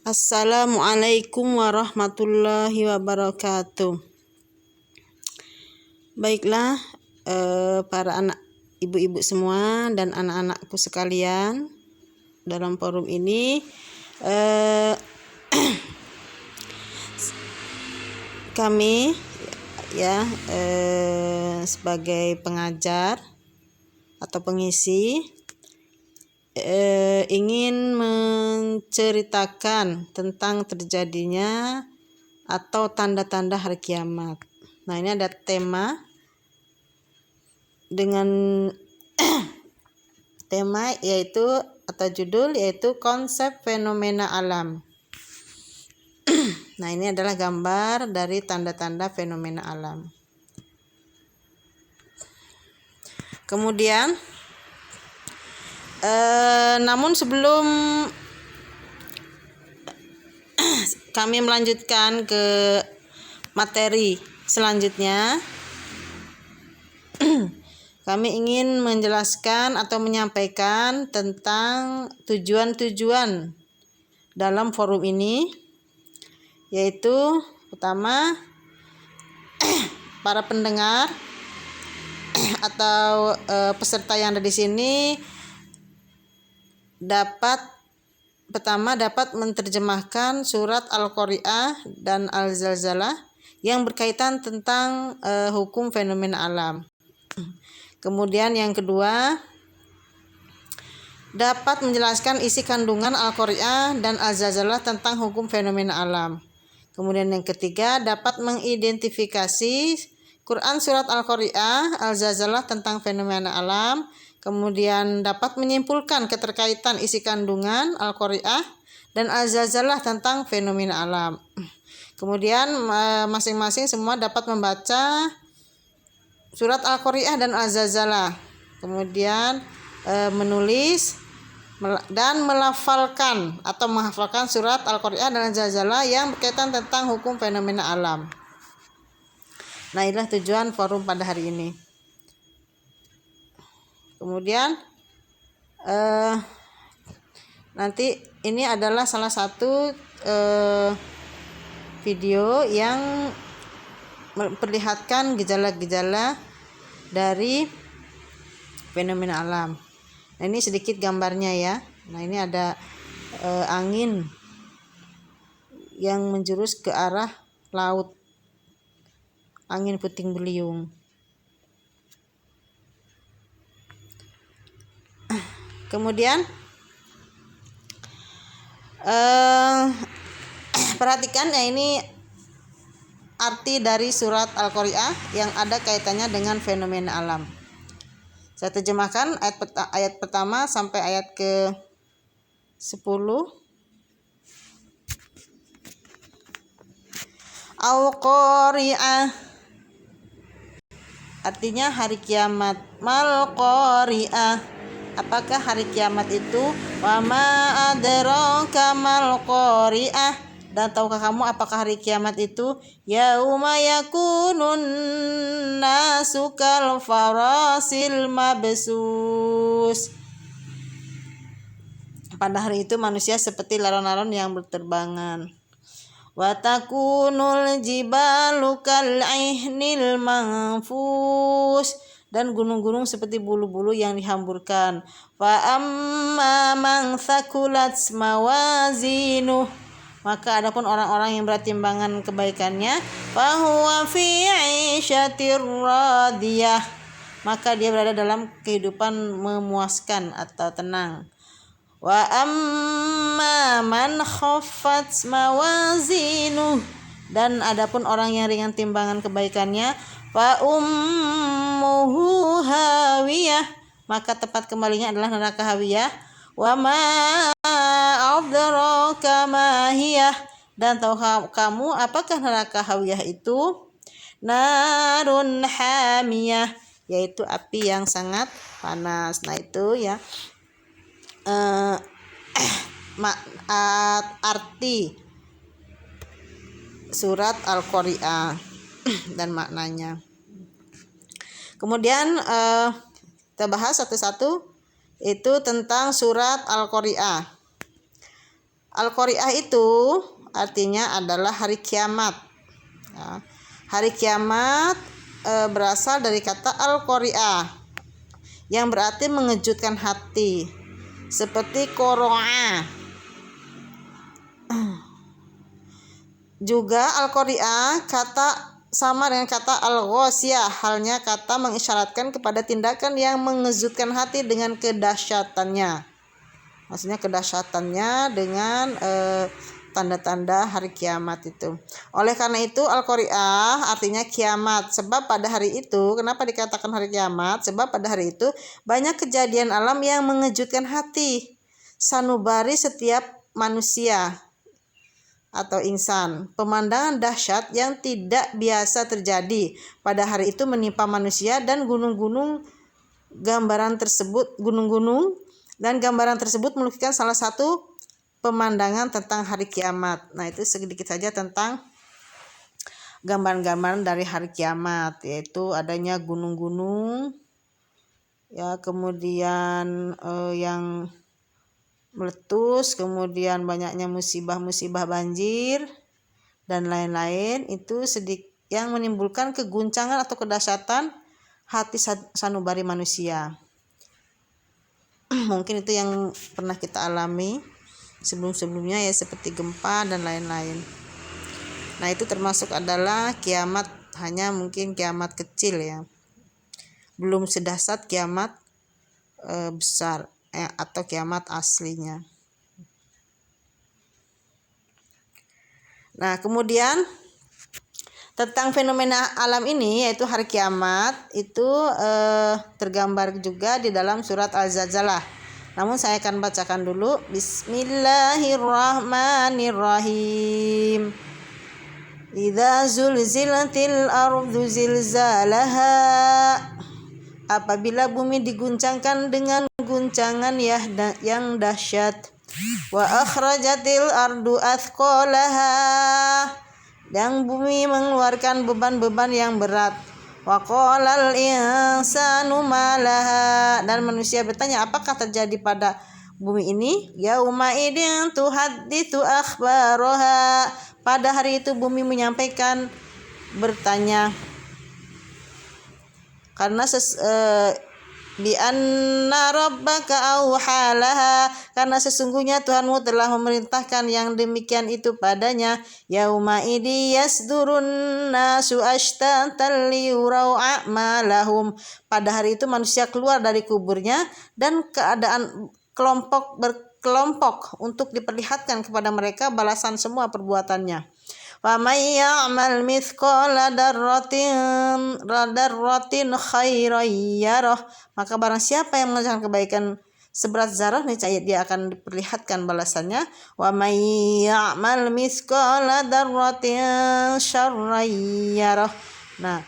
Assalamualaikum warahmatullahi wabarakatuh. Baiklah, para anak ibu-ibu semua dan anak-anakku sekalian, dalam forum ini kami sebagai pengajar atau pengisi ingin menceritakan tentang terjadinya atau tanda-tanda hari kiamat. Nah, ini ada tema dengan tema yaitu atau judul yaitu konsep fenomena alam. Nah, ini adalah gambar dari tanda-tanda fenomena alam. Kemudian namun sebelum kami melanjutkan ke materi selanjutnya, kami ingin menjelaskan atau menyampaikan tentang tujuan-tujuan dalam forum ini, yaitu pertama, para pendengar atau peserta yang ada di sini dapat menerjemahkan surat Al-Qari'ah dan Al-Zalzalah yang berkaitan tentang hukum fenomena alam. Kemudian yang kedua, dapat menjelaskan isi kandungan Al-Qari'ah dan Al-Zalzalah tentang hukum fenomena alam. Kemudian yang ketiga, dapat mengidentifikasi Quran surat Al-Qari'ah, Al-Zalzalah tentang fenomena alam. Kemudian dapat menyimpulkan keterkaitan isi kandungan Al-Qari'ah dan Al-Zalzalah tentang fenomena alam. Kemudian masing-masing semua dapat membaca surat Al-Qari'ah dan Al-Zalzalah. Kemudian menulis dan melafalkan atau menghafalkan surat Al-Qari'ah dan Al-Zalzalah yang berkaitan tentang hukum fenomena alam. Nah, inilah tujuan forum pada hari ini. Kemudian nanti ini adalah salah satu video yang memperlihatkan gejala-gejala dari fenomena alam. Nah, ini sedikit gambarnya ya. Nah, ini ada angin yang menjurus ke arah laut, angin puting beliung. Kemudian perhatikan ya, ini arti dari surat Al-Qari'ah yang ada kaitannya dengan fenomena alam. Saya terjemahkan ayat pertama sampai ayat ke 10. Al-Qari'ah artinya hari kiamat. Mal Qari'ah, apakah hari kiamat itu? Wa ma adraka mal qari'ah, dan tahukah kamu apakah hari kiamat itu? Yauma yakunun nasu kal farasil mabsus, pada hari itu manusia seperti laron-laron yang berterbangan. Wa takunul jibalu kal ihnil manfus, dan gunung-gunung seperti bulu-bulu yang dihamburkan. Fa amma man thaqulat mawazinuh, maka adapun orang-orang yang berat timbangan kebaikannya, fa huwa fi 'isyatir radiyah, maka dia berada dalam kehidupan memuaskan atau tenang. Wa amma man khaffat mawazinuh, dan adapun orang yang ringan timbangan kebaikannya, fa ummuhu hawiyah, maka tempat kembalinya adalah neraka hawiyah. Wa ma adraka ma hiyah, dan tahu kamu apakah neraka hawiyah itu? Narun hamiyah, yaitu api yang sangat panas. Nah, itu ya arti surat Al-Qari'ah dan maknanya. Kemudian kita bahas satu-satu, itu tentang surat Al-Qari'ah. Al-Qari'ah itu artinya adalah hari kiamat. Ya. Hari kiamat berasal dari kata Al-Qari'ah yang berarti mengejutkan hati, seperti qoro'a. Juga Al-Qari'ah kata sama dengan kata Al-Ghasyiyah, halnya kata mengisyaratkan kepada tindakan yang mengejutkan hati dengan kedahsyatannya. Maksudnya kedahsyatannya dengan tanda-tanda hari kiamat itu. Oleh karena itu Al-Qari'ah artinya kiamat. Sebab pada hari itu, kenapa dikatakan hari kiamat? Sebab pada hari itu banyak kejadian alam yang mengejutkan hati sanubari setiap manusia atau insan. Pemandangan dahsyat yang tidak biasa terjadi pada hari itu menimpa manusia dan gunung-gunung. Gambaran tersebut melukiskan salah satu pemandangan tentang hari kiamat. Nah, itu sedikit saja tentang gambaran-gambaran dari hari kiamat, yaitu adanya gunung-gunung, ya, kemudian yang meletus, kemudian banyaknya musibah-musibah banjir dan lain-lain. Itu sedikit yang menimbulkan keguncangan atau kedahsyatan hati sanubari manusia. Mungkin itu yang pernah kita alami sebelum-sebelumnya, ya, seperti gempa dan lain-lain. Nah, itu termasuk adalah kiamat, hanya mungkin kiamat kecil, ya, belum sedahsyat kiamat besar atau kiamat aslinya. Nah, kemudian tentang fenomena alam ini, yaitu hari kiamat, itu tergambar juga di dalam surat Al-Zalzalah. Namun saya akan bacakan dulu. Bismillahirrahmanirrahim. Idza zulzilatil ardu zilzalaha. Apabila bumi diguncangkan dengan guncangan yang dahsyat. Wa akhrajatil ardu athqalaha. Dan bumi mengeluarkan beban-beban yang berat. Wa qalal insanu malaha. Dan manusia bertanya, apakah terjadi pada bumi ini? Yauma idin tuhadditsu akhbaraha. Pada hari itu bumi menyampaikan, bertanya, karena bi anna rabbaka auhalaha, karena sesungguhnya Tuhanmu telah memerintahkan yang demikian itu padanya. Yauma idzi yasdurun nasu ashtatan liyurau a'malahum. Pada hari itu manusia keluar dari kuburnya dan keadaan berkelompok untuk diperlihatkan kepada mereka balasan semua perbuatannya. Wa may ya'mal mithqala dzarratin khairan yarah. Maka barang siapa yang mengerjakan kebaikan seberat zarah, niscaya dia akan diperlihatkan balasannya. Wa may ya'mal mithqala dzarratin syarran yarah. Nah,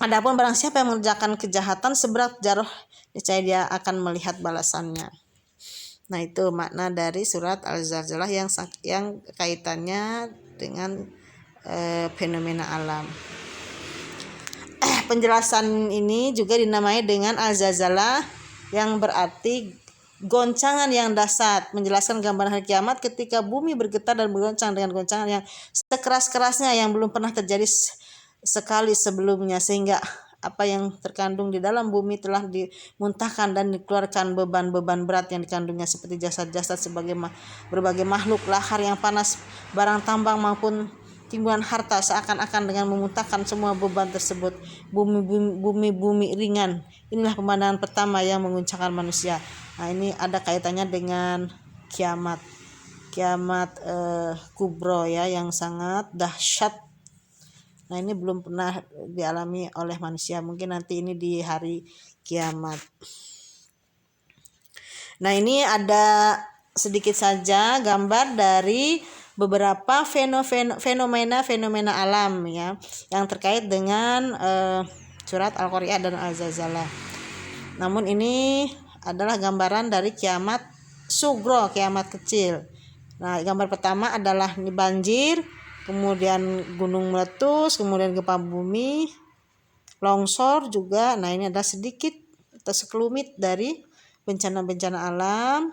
adapun barang siapa yang mengerjakan kejahatan seberat zarah, niscaya dia akan melihat balasannya. Nah, itu makna dari surat Al-Zalzalah yang kaitannya dengan fenomena alam. Penjelasan ini juga dinamai dengan Al-Zalzalah, yang berarti goncangan yang dahsyat, menjelaskan gambaran hari kiamat ketika bumi bergetar dan bergoncang dengan goncangan yang sekeras-kerasnya yang belum pernah terjadi sekali sebelumnya, sehingga apa yang terkandung di dalam bumi telah dimuntahkan dan dikeluarkan beban-beban berat yang dikandungnya, seperti jasad-jasad sebagai berbagai makhluk, lahar yang panas, barang tambang maupun timbunan harta, seakan-akan dengan memuntahkan semua beban tersebut. Bumi ringan. Inilah pemandangan pertama yang mengguncangkan manusia. Nah, ini ada kaitannya dengan kiamat kubro, ya, yang sangat dahsyat. Nah, ini belum pernah dialami oleh manusia. Mungkin nanti ini di hari kiamat. Nah, ini ada sedikit saja gambar dari beberapa fenomena alam, ya, yang terkait dengan surat Al-Qari'ah dan Al-Zalzalah. Namun ini adalah gambaran dari kiamat sugro, kiamat kecil. Nah, gambar pertama adalah ini banjir, kemudian gunung meletus, kemudian gempa bumi, longsor juga. Nah, ini ada sedikit atau sekelumit dari bencana-bencana alam.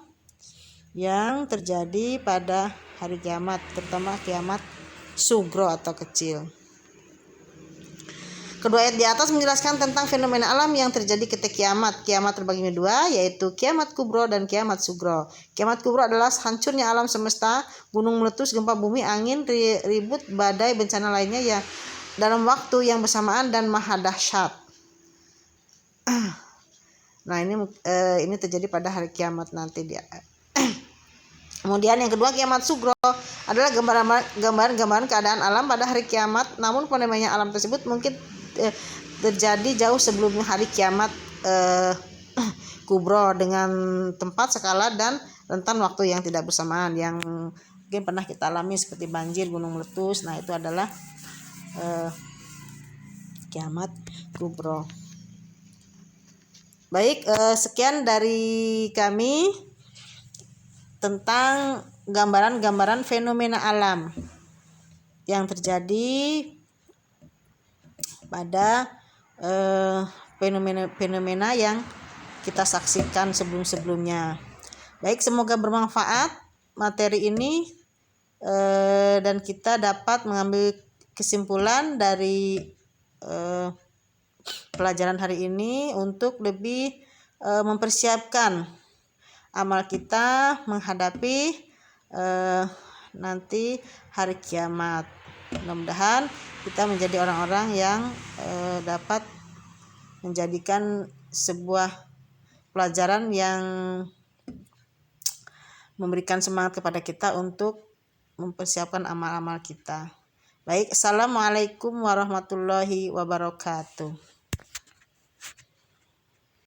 yang terjadi pada hari kiamat, terutama kiamat sugro atau kecil. Kedua ayat di atas menjelaskan tentang fenomena alam yang terjadi ketika kiamat. Kiamat terbagi menjadi dua, yaitu kiamat kubro dan kiamat sugro. Kiamat kubro adalah hancurnya alam semesta, gunung meletus, gempa bumi, angin, ribut, badai, bencana lainnya ya dalam waktu yang bersamaan dan maha dahsyat. Nah, ini terjadi pada hari kiamat nanti dia. Kemudian yang kedua, kiamat sugro adalah gambaran keadaan alam pada hari kiamat, namun fenomena alam tersebut mungkin terjadi jauh sebelum hari kiamat kubro dengan tempat, skala, dan rentan waktu yang tidak bersamaan yang mungkin pernah kita alami seperti banjir, gunung meletus. Nah, itu adalah kiamat kubro. Baik, sekian dari kami tentang gambaran-gambaran fenomena alam yang terjadi pada fenomena yang kita saksikan sebelum-sebelumnya. Baik, semoga bermanfaat materi ini dan kita dapat mengambil kesimpulan dari pelajaran hari ini untuk lebih mempersiapkan amal kita menghadapi nanti hari kiamat. Mudah-mudahan kita menjadi orang-orang yang dapat menjadikan sebuah pelajaran yang memberikan semangat kepada kita untuk mempersiapkan amal-amal kita. Baik, assalamualaikum warahmatullahi wabarakatuh.